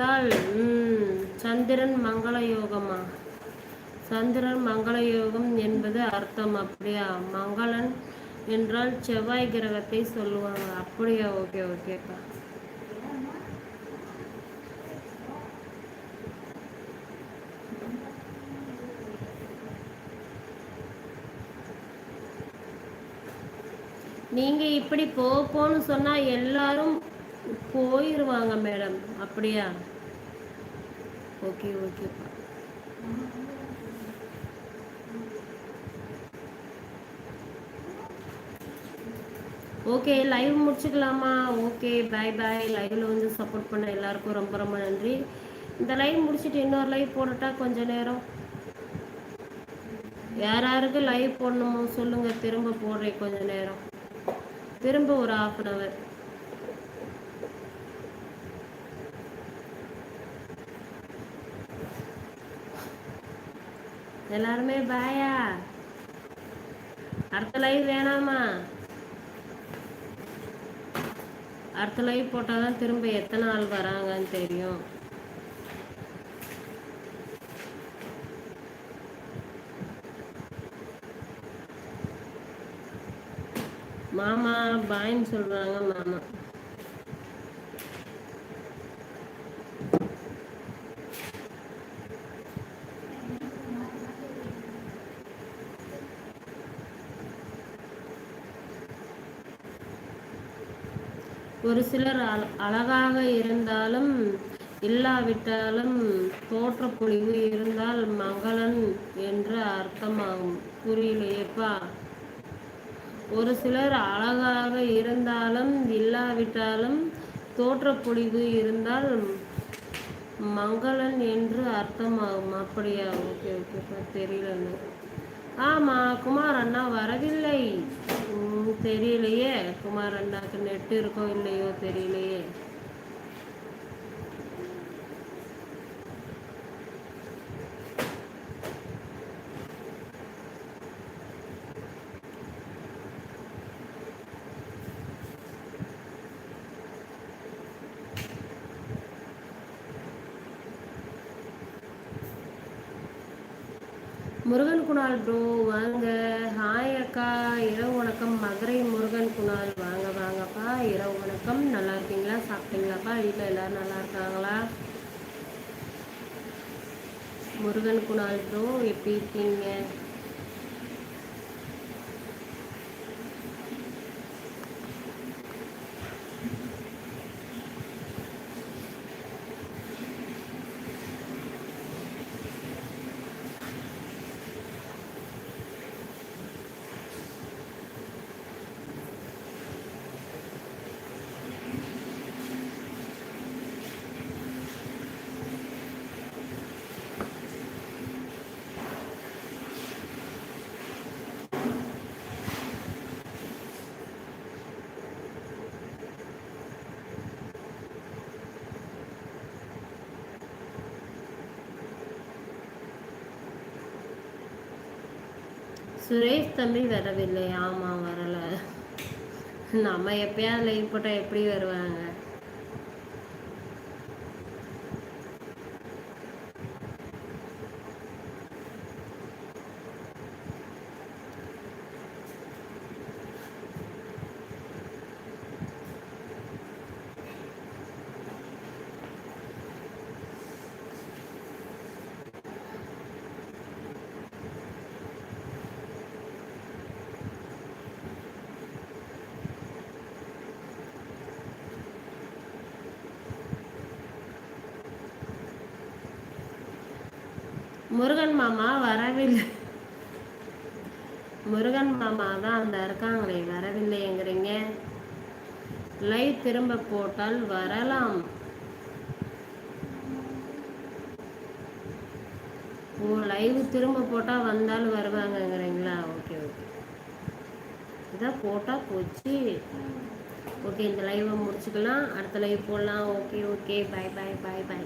இருந்தால் சந்திரன் மங்கள யோகமா? சந்திரன் மங்கள யோகம் என்பது அர்த்தம் அப்படியா? மங்களன் என்றால் செவ்வாய் கிரகத்தை சொல்லுவாங்க அப்படியா? ஓகே ஓகேப்பா. நீங்க இப்படி போன்னு சொன்னா எல்லாரும் போயிருவாங்க மேடம் அப்படியா? ஓகே ஓகேப்பா. ஓகே லைவ் முடிச்சுக்கலாமா? Okay bye bye. லைவ்ல வந்து சப்போர்ட் பண்ண எல்லாருக்கும் ரொம்ப ரொம்ப நன்றி. இந்த லைவ் முடிச்சுட்டு இன்னொரு லைவ் போடட்டா? கொஞ்ச நேரம் யாராருக்கு லைவ் போடணுமோ சொல்லுங்க, திரும்ப போடுறேன் கொஞ்ச நேரம், திரும்ப ஒரு 1/2 hour. எல்லாருமே பாயா? அடுத்த லைவ் வேணாமா? அடுத்த லைவ் போட்டாதான் திரும்ப எத்தனை ஆள் வராங்கன்னு தெரியும். மாமா பாயின்னு சொல்றாங்க மாமா. ஒரு சிலர் அழகாக இருந்தாலும் இல்லாவிட்டாலும் தோற்றப்பொழிவு இருந்தால் மங்களன் என்று அர்த்தமாகும். புரியலையேப்பா. ஒரு சிலர் அழகாக இருந்தாலும் இல்லாவிட்டாலும் தோற்றப்பொழிவு இருந்தால் மங்களன் என்று அர்த்தமாகும் அப்படியா? ஓகே ஓகேப்பா. தெரியல. ஆமா குமார் அண்ணா வரவில்லை. தெரியலையே குமார் அண்ணாக்கு நெட் இருக்கோ இல்லையோ தெரியலையே. முருகன் குணால் ப்ரோ வாங்க. ஹாய் அக்கா, இரவு வணக்கம். மதுரை முருகன் குணால் வாங்க வாங்கப்பா. இரவு வணக்கம். நல்லா இருக்கீங்களா? சாப்பிட்டீங்களாப்பா? வீட்டில் எல்லாரும் நல்லா இருக்காங்களா? முருகன் குணால் ப்ரோ எப்படி இருக்கீங்க? சுரேஷ் தம்பி வரவில்லை. ஆமாம் வரல. நம்ம எப்பயாவது லைவ் போட்டால் எப்படி வருவாங்க? முருகன் மாமா வரவில்லை. முருகன் மாமா தான் அந்த இருக்காங்களே, வரவில்லைங்கிறீங்க. லைவ் திரும்ப போட்டால் வரலாம். ஓ லைவ் திரும்ப போட்டால் வந்தால் வருவாங்கங்கிறீங்களா? Okay okay. இதான் போட்டால் போச்சு. ஓகே இந்த லைவை முடிச்சுக்கலாம். அடுத்த லைவ் போடலாம். Okay okay. Bye bye bye by.